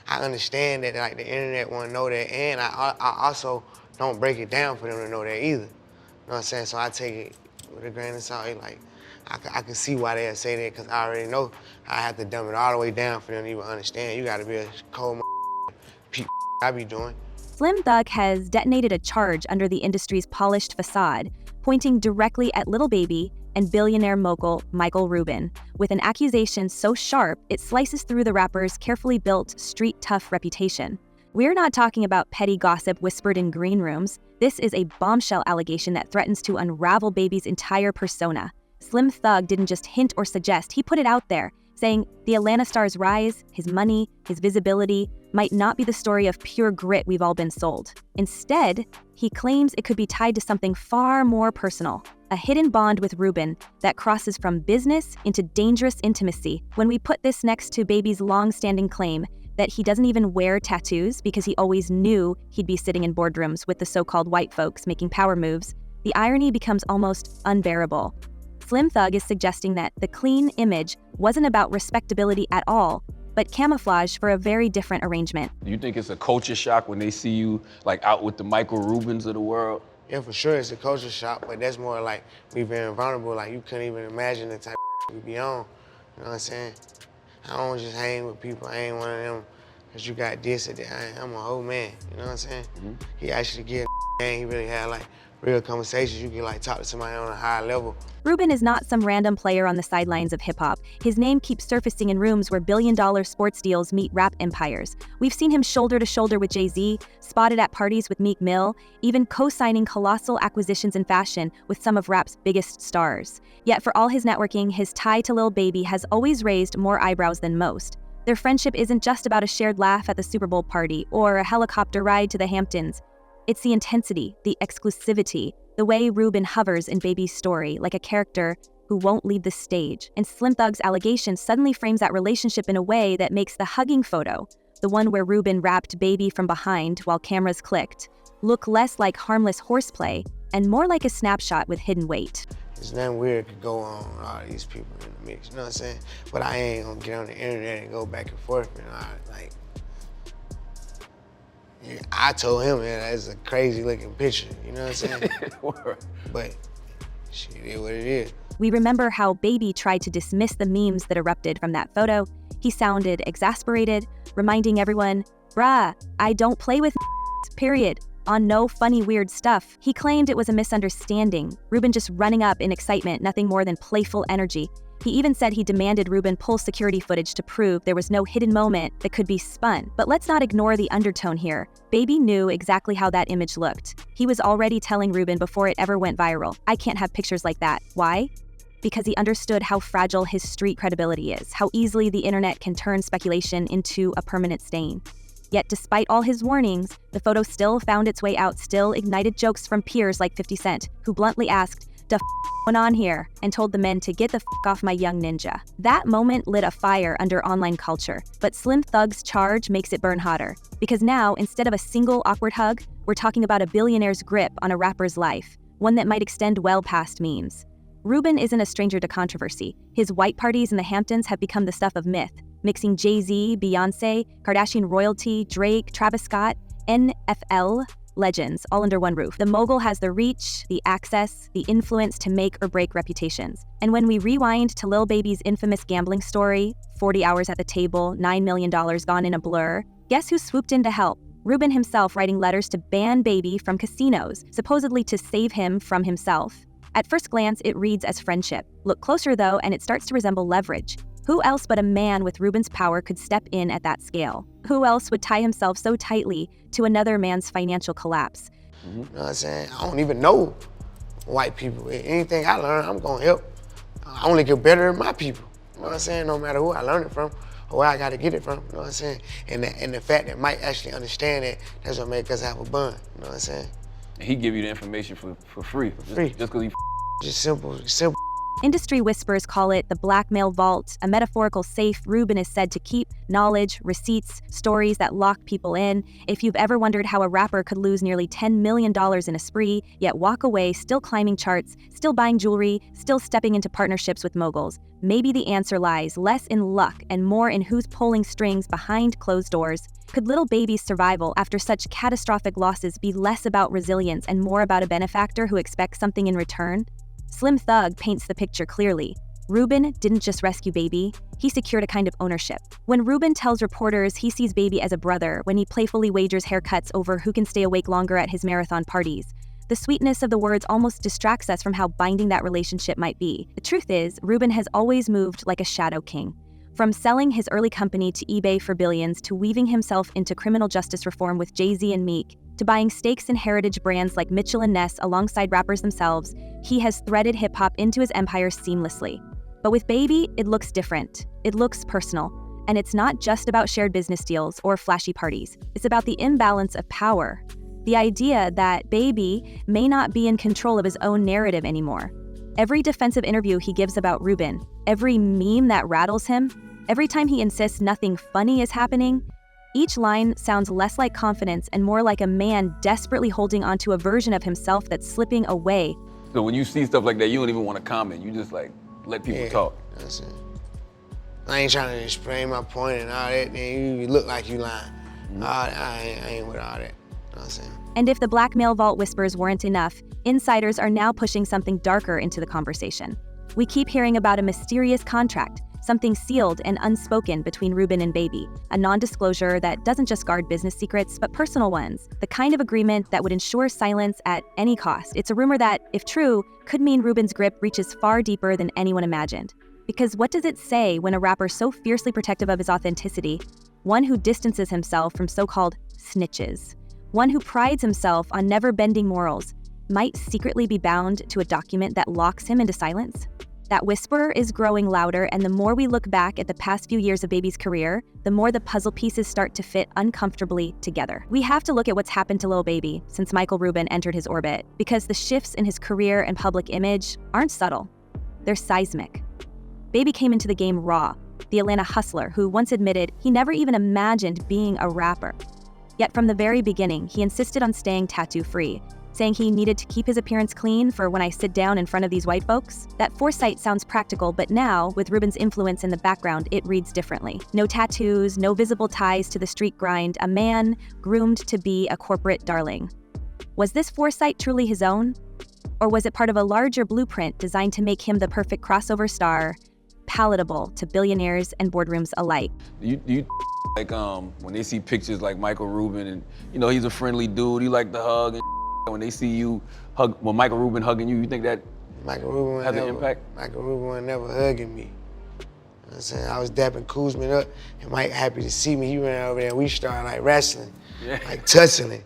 I understand that like the internet wanna know that, and I also don't break it down for them to know that either. You know what I'm saying? So I take it with a grain of salt. Like, I can see why they'll say that, because I already know I have to dumb it all the way down for them to even understand. You gotta be a cold I be doing. Slim Thug has detonated a charge under the industry's polished facade, pointing directly at Lil Baby and billionaire mogul Michael Rubin, with an accusation so sharp it slices through the rapper's carefully built, street-tough reputation. We're not talking about petty gossip whispered in green rooms. This is a bombshell allegation that threatens to unravel Baby's entire persona. Slim Thug didn't just hint or suggest, he put it out there, saying the Atlanta star's rise, his money, his visibility, might not be the story of pure grit we've all been sold. Instead, he claims it could be tied to something far more personal, a hidden bond with Rubin that crosses from business into dangerous intimacy. When we put this next to Baby's long-standing claim that he doesn't even wear tattoos because he always knew he'd be sitting in boardrooms with the so-called white folks making power moves, the irony becomes almost unbearable. Slim Thug is suggesting that the clean image wasn't about respectability at all, but camouflage for a very different arrangement. Do you think it's a culture shock when they see you like out with the Michael Rubins of the world? Yeah, for sure it's a culture shock, but that's more like we being vulnerable. Like, you couldn't even imagine the type of we be on. You know what I'm saying? I don't just hang with people. I ain't one of them, cause you got this or that. I'm a whole man, you know what I'm saying? He actually get and he really had like real conversations. You can like talk to somebody on a high level. Rubin is not some random player on the sidelines of hip-hop. His name keeps surfacing in rooms where billion-dollar sports deals meet rap empires. We've seen him shoulder to shoulder with Jay-Z, spotted at parties with Meek Mill, even co-signing colossal acquisitions in fashion with some of rap's biggest stars. Yet for all his networking, his tie to Lil Baby has always raised more eyebrows than most. Their friendship isn't just about a shared laugh at the Super Bowl party or a helicopter ride to the Hamptons. It's the intensity, the exclusivity, the way Rubin hovers in Baby's story like a character who won't leave the stage. And Slim Thug's allegation suddenly frames that relationship in a way that makes the hugging photo, the one where Rubin wrapped Baby from behind while cameras clicked, look less like harmless horseplay and more like a snapshot with hidden weight. There's nothing weird could go on with all these people in the mix, you know what I'm saying? But I ain't gonna get on the internet and go back and forth and like, yeah, I told him that that's a crazy looking picture, you know what I'm saying? But shit, it is what it is. We remember how Baby tried to dismiss the memes that erupted from that photo. He sounded exasperated, reminding everyone, bruh, I don't play with period, on no funny weird stuff. He claimed it was a misunderstanding, Rubin just running up in excitement, nothing more than playful energy. He even said he demanded Rubin pull security footage to prove there was no hidden moment that could be spun. But let's not ignore the undertone here. Baby knew exactly how that image looked. He was already telling Rubin before it ever went viral, I can't have pictures like that. Why? Because he understood how fragile his street credibility is, how easily the internet can turn speculation into a permanent stain. Yet despite all his warnings, the photo still found its way out, still ignited jokes from peers like 50 Cent, who bluntly asked, "Da f going on here?" and told the men to get the f off my young ninja. That moment lit a fire under online culture, but Slim Thug's charge makes it burn hotter. Because now, instead of a single awkward hug, we're talking about a billionaire's grip on a rapper's life, one that might extend well past memes. Rubin isn't a stranger to controversy. His white parties in the Hamptons have become the stuff of myth, mixing Jay-Z, Beyonce, Kardashian royalty, Drake, Travis Scott, NFL legends all under one roof. The mogul has the reach, the access, the influence to make or break reputations. And when we rewind to Lil Baby's infamous gambling story, 40 hours at the table, $9 million gone in a blur, guess who swooped in to help? Rubin himself writing letters to ban Baby from casinos, supposedly to save him from himself. At first glance, it reads as friendship. Look closer though, and it starts to resemble leverage. Who else but a man with Rubin's power could step in at that scale? Who else would tie himself so tightly to another man's financial collapse? You know what I'm saying? I don't even know white people. Anything I learn, I'm gonna help. I only get better than my people. You know what I'm saying? No matter who I learn it from or where I gotta get it from. You know what I'm saying? And the fact that Mike actually understand that, that's what make us have a bond. You know what I'm saying? And he give you the information for free. For free. Just because he Just simple. Industry whispers call it the blackmail vault, a metaphorical safe Rubin is said to keep knowledge, receipts, stories that lock people in. If you've ever wondered how a rapper could lose nearly $10 million in a spree, yet walk away still climbing charts, still buying jewelry, still stepping into partnerships with moguls, maybe the answer lies less in luck and more in who's pulling strings behind closed doors. Could Lil Baby's survival after such catastrophic losses be less about resilience and more about a benefactor who expects something in return? Slim Thug paints the picture clearly. Rubin didn't just rescue Baby, he secured a kind of ownership. When Rubin tells reporters he sees Baby as a brother, when he playfully wagers haircuts over who can stay awake longer at his marathon parties, the sweetness of the words almost distracts us from how binding that relationship might be. The truth is, Rubin has always moved like a shadow king. From selling his early company to eBay for billions, to weaving himself into criminal justice reform with Jay-Z and Meek, to buying stakes in heritage brands like Mitchell and Ness alongside rappers themselves, he has threaded hip-hop into his empire seamlessly. But with Baby, it looks different. It looks personal. And it's not just about shared business deals or flashy parties. It's about the imbalance of power. The idea that Baby may not be in control of his own narrative anymore. Every defensive interview he gives about Rubin, every meme that rattles him, every time he insists nothing funny is happening, each line sounds less like confidence and more like a man desperately holding onto a version of himself that's slipping away. So when you see stuff like that, you don't even want to comment. You just like let people talk. That's it. I ain't trying to explain my point and all that, then you look like you lying. I ain't with all that. You know what I'm saying? And if the blackmail vault whispers weren't enough, insiders are now pushing something darker into the conversation. We keep hearing about a mysterious contract, something sealed and unspoken between Rubin and Baby, a non-disclosure that doesn't just guard business secrets, but personal ones, the kind of agreement that would ensure silence at any cost. It's a rumor that, if true, could mean Rubin's grip reaches far deeper than anyone imagined. Because what does it say when a rapper so fiercely protective of his authenticity, one who distances himself from so-called snitches, one who prides himself on never bending morals, might secretly be bound to a document that locks him into silence? That whisper is growing louder, and the more we look back at the past few years of Baby's career, the more the puzzle pieces start to fit uncomfortably together. We have to look at what's happened to Lil Baby since Michael Rubin entered his orbit, because the shifts in his career and public image aren't subtle. They're seismic. Baby came into the game raw, the Atlanta hustler who once admitted he never even imagined being a rapper. Yet from the very beginning, he insisted on staying tattoo-free, saying he needed to keep his appearance clean for when I sit down in front of these white folks. That foresight sounds practical, but now, with Rubin's influence in the background, it reads differently. No tattoos, no visible ties to the street grind, a man groomed to be a corporate darling. Was this foresight truly his own? Or was it part of a larger blueprint designed to make him the perfect crossover star, palatable to billionaires and boardrooms alike? You like when they see pictures like Michael Rubin and he's a friendly dude, he like to hug and when they see you hug, when Michael Rubin hugging you, you think that Michael Rubin has an impact? Michael Rubin was never hugging me. You know what I'm saying? I was dapping Kuzman up, and Mike happy to see me. He ran over there, and we started like wrestling, like tussling.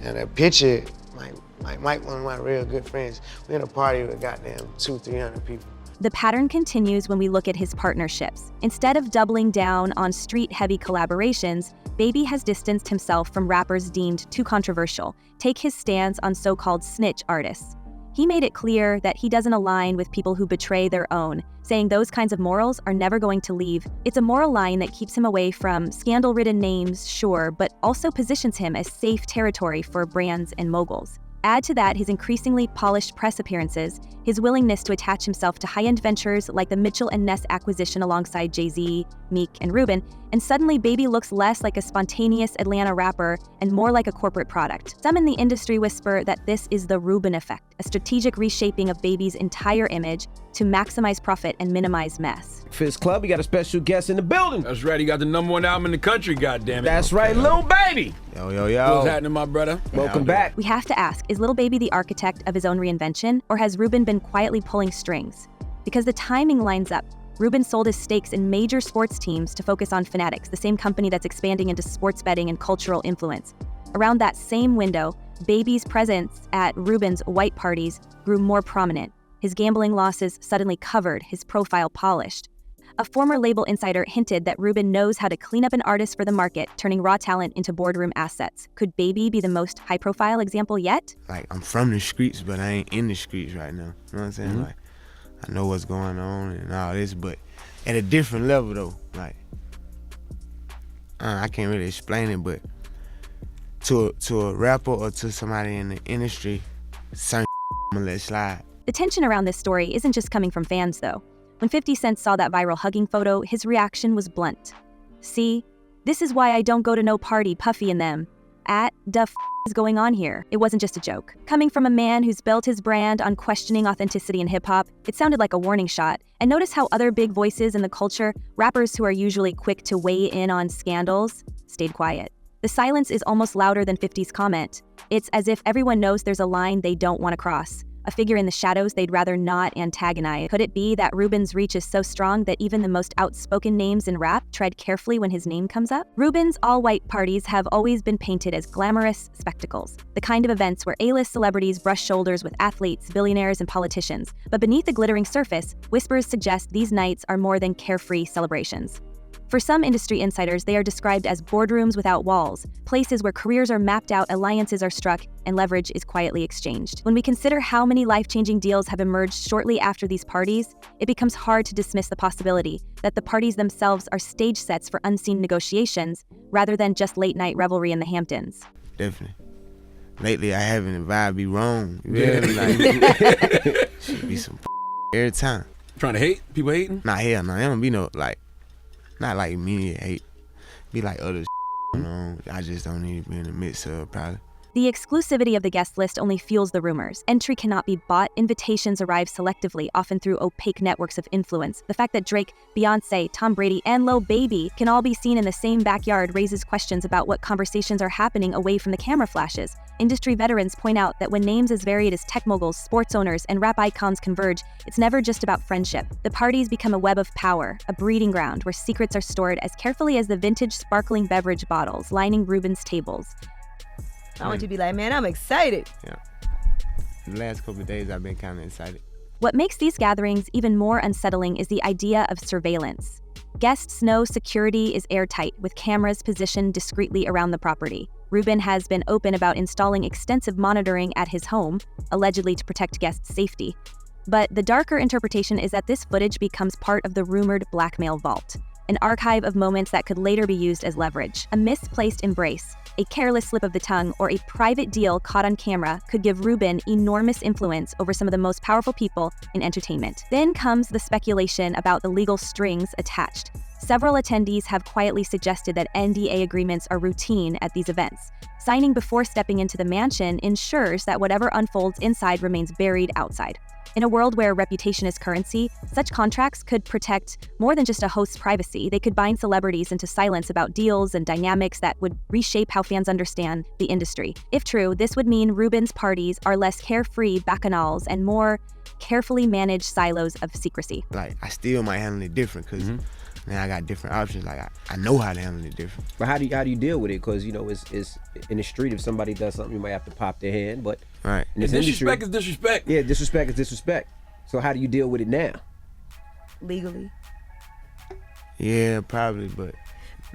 And a picture, Mike, one of my real good friends, we had a party with goddamn 200-300 people. The pattern continues when we look at his partnerships. Instead of doubling down on street-heavy collaborations, Baby has distanced himself from rappers deemed too controversial. Take his stance on so-called snitch artists. He made it clear that he doesn't align with people who betray their own, saying those kinds of morals are never going to leave. It's a moral line that keeps him away from scandal-ridden names, sure, but also positions him as safe territory for brands and moguls. Add to that his increasingly polished press appearances, his willingness to attach himself to high-end ventures like the Mitchell and Ness acquisition alongside Jay-Z, Meek, and Rubin, and suddenly Baby looks less like a spontaneous Atlanta rapper and more like a corporate product. Some in the industry whisper that this is the Rubin effect, a strategic reshaping of Baby's entire image to maximize profit and minimize mess. Fist Club, we got a special guest in the building. That's right, he got the #1 album in the country, goddammit. That's right, Lil Baby. Yo. What's happening, my brother? Welcome back. We have to ask, is Lil Baby the architect of his own reinvention, or has Rubin been quietly pulling strings? Because the timing lines up. Rubin sold his stakes in major sports teams to focus on Fanatics, the same company that's expanding into sports betting and cultural influence. Around that same window, Baby's presence at Rubin's white parties grew more prominent. His gambling losses suddenly covered, his profile polished. A former label insider hinted that Rubin knows how to clean up an artist for the market, turning raw talent into boardroom assets. Could Baby be the most high-profile example yet? Like, I'm from the streets, but I ain't in the streets right now. You know what I'm saying? Like, I know what's going on and all this, but at a different level though. Like, I can't really explain it, but to a rapper or to somebody in the industry, certain I'ma let slide. The tension around this story isn't just coming from fans, though. When 50 Cent saw that viral hugging photo, his reaction was blunt. See, "This is why I don't go to no party, Puffy and them." Is going on here? It wasn't just a joke. Coming from a man who's built his brand on questioning authenticity in hip-hop, it sounded like a warning shot. And notice how other big voices in the culture, rappers who are usually quick to weigh in on scandals, stayed quiet. The silence is almost louder than 50's comment. It's as if everyone knows there's a line they don't want to cross, a figure in the shadows they'd rather not antagonize. Could it be that Rubin's reach is so strong that even the most outspoken names in rap tread carefully when his name comes up? Rubin's all-white parties have always been painted as glamorous spectacles, the kind of events where A-list celebrities brush shoulders with athletes, billionaires, and politicians. But beneath the glittering surface, whispers suggest these nights are more than carefree celebrations. For some industry insiders, they are described as boardrooms without walls, places where careers are mapped out, alliances are struck, and leverage is quietly exchanged. When we consider how many life-changing deals have emerged shortly after these parties, it becomes hard to dismiss the possibility that the parties themselves are stage sets for unseen negotiations, rather than just late-night revelry in the Hamptons. Definitely. Lately, I haven't, the vibe be wrong. Like, should be some every time. Trying to hate? People hating? Nah, hell no. It don't be no, like, not like me hate. Be like other you know. I just don't need to be in the midst of probably. The exclusivity of the guest list only fuels the rumors. Entry cannot be bought, invitations arrive selectively, often through opaque networks of influence. The fact that Drake, Beyonce, Tom Brady, and Lil Baby can all be seen in the same backyard raises questions about what conversations are happening away from the camera flashes. Industry veterans point out that when names as varied as tech moguls, sports owners, and rap icons converge, it's never just about friendship. The parties become a web of power, a breeding ground where secrets are stored as carefully as the vintage sparkling beverage bottles lining Rubin's tables. I want you to be like, man, I'm excited. Yeah. The last couple of days, I've been kind of excited. What makes these gatherings even more unsettling is the idea of surveillance. Guests know security is airtight, with cameras positioned discreetly around the property. Rubin has been open about installing extensive monitoring at his home, allegedly to protect guests' safety. But the darker interpretation is that this footage becomes part of the rumored blackmail vault, an archive of moments that could later be used as leverage. A misplaced embrace, a careless slip of the tongue, or a private deal caught on camera could give Rubin enormous influence over some of the most powerful people in entertainment. Then comes the speculation about the legal strings attached. Several attendees have quietly suggested that NDA agreements are routine at these events. Signing before stepping into the mansion ensures that whatever unfolds inside remains buried outside. In a world where reputation is currency, such contracts could protect more than just a host's privacy. They could bind celebrities into silence about deals and dynamics that would reshape how fans understand the industry. If true, this would mean Rubin's parties are less carefree bacchanals and more carefully managed silos of secrecy. Like, I still might handle it different because man, I got different options. Like, I know how to handle it different. But how do you deal with it? Because, you know, it's in the street, if somebody does something, you might have to pop their hand. But right. in this Disrespect industry, is disrespect. yeah, disrespect is disrespect. So how do you deal with it now? Legally. Yeah, probably, but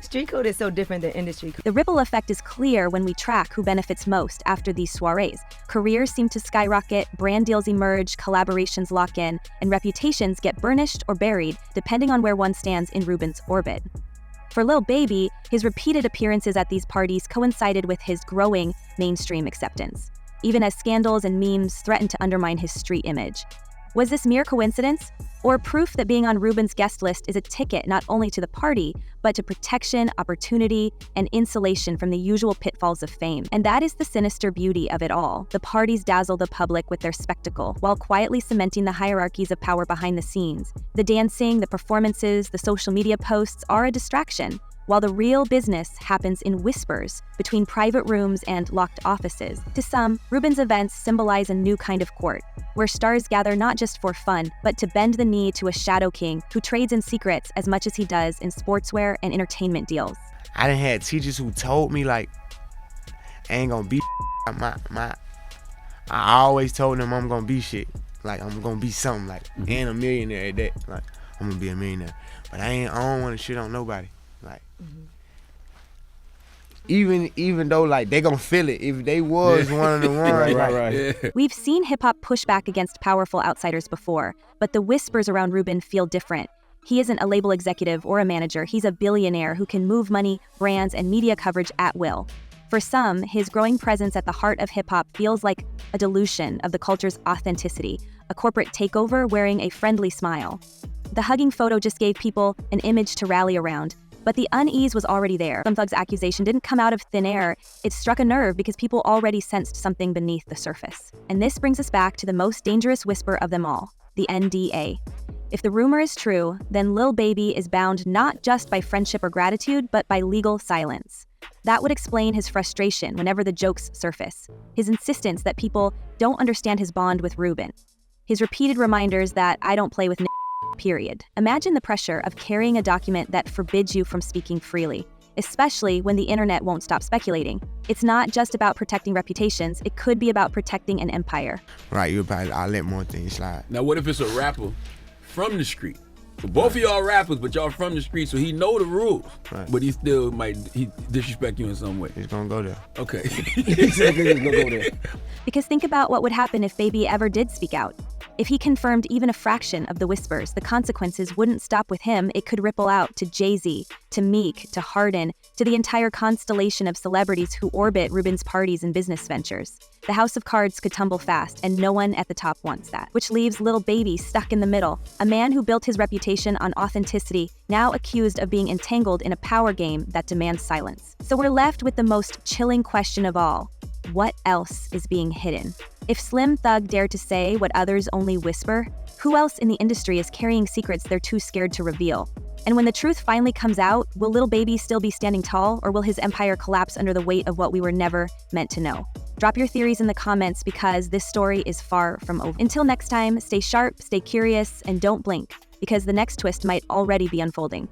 Street code is so different than industry code. The ripple effect is clear when we track who benefits most after these soirees. Careers seem to skyrocket, brand deals emerge, collaborations lock in, and reputations get burnished or buried depending on where one stands in Rubin's orbit. For Lil Baby, his repeated appearances at these parties coincided with his growing mainstream acceptance, even as scandals and memes threatened to undermine his street image. Was this mere coincidence, or proof that being on Rubin's guest list is a ticket not only to the party, but to protection, opportunity, and insulation from the usual pitfalls of fame? And that is the sinister beauty of it all. The parties dazzle the public with their spectacle, while quietly cementing the hierarchies of power behind the scenes. The dancing, the performances, the social media posts are a distraction, while the real business happens in whispers between private rooms and locked offices. To some, Rubin's events symbolize a new kind of court, where stars gather not just for fun, but to bend the knee to a shadow king who trades in secrets as much as he does in sportswear and entertainment deals. I done had teachers who told me, like, I ain't gonna be I always told them I'm gonna be shit. Like, I'm gonna be something, like, and a millionaire at that. Like, I'm gonna be a millionaire. But I don't wanna shit on nobody. Like, even though, like, they gonna feel it if they was one of the ones. Right. Yeah. We've seen hip-hop push back against powerful outsiders before, but the whispers around Rubin feel different. He isn't a label executive or a manager. He's a billionaire who can move money, brands, and media coverage at will. For some, his growing presence at the heart of hip-hop feels like a dilution of the culture's authenticity, a corporate takeover wearing a friendly smile. The hugging photo just gave people an image to rally around, But the unease was already there. Slim Thug's accusation didn't come out of thin air. It struck a nerve because people already sensed something beneath the surface. And this brings us back to the most dangerous whisper of them all, the NDA. If the rumor is true, then Lil Baby is bound not just by friendship or gratitude, but by legal silence. That would explain his frustration whenever the jokes surface, his insistence that people don't understand his bond with Rubin, his repeated reminders that I don't play with period. Imagine the pressure of carrying a document that forbids you from speaking freely, especially when the internet won't stop speculating. It's not just about protecting reputations, it could be about protecting an empire. Right, I'll let more things slide. Now, what if it's a rapper from the street? So both of y'all rappers, but y'all from the street, so he know the rules, but he still might disrespect you in some way. He's gonna go there. Okay. Exactly, he's gonna go there. Because think about what would happen if Baby ever did speak out. If he confirmed even a fraction of the whispers, the consequences wouldn't stop with him. It could ripple out to Jay-Z, to Meek, to Harden, to the entire constellation of celebrities who orbit Rubin's parties and business ventures. The house of cards could tumble fast, and no one at the top wants that. Which leaves Lil Baby stuck in the middle, a man who built his reputation on authenticity, now accused of being entangled in a power game that demands silence. So we're left with the most chilling question of all. What else is being hidden? If Slim Thug dared to say what others only whisper, who else in the industry is carrying secrets they're too scared to reveal? And when the truth finally comes out, will Lil Baby still be standing tall, or will his empire collapse under the weight of what we were never meant to know? Drop your theories in the comments because this story is far from over. Until next time, stay sharp, stay curious, and don't blink, because the next twist might already be unfolding.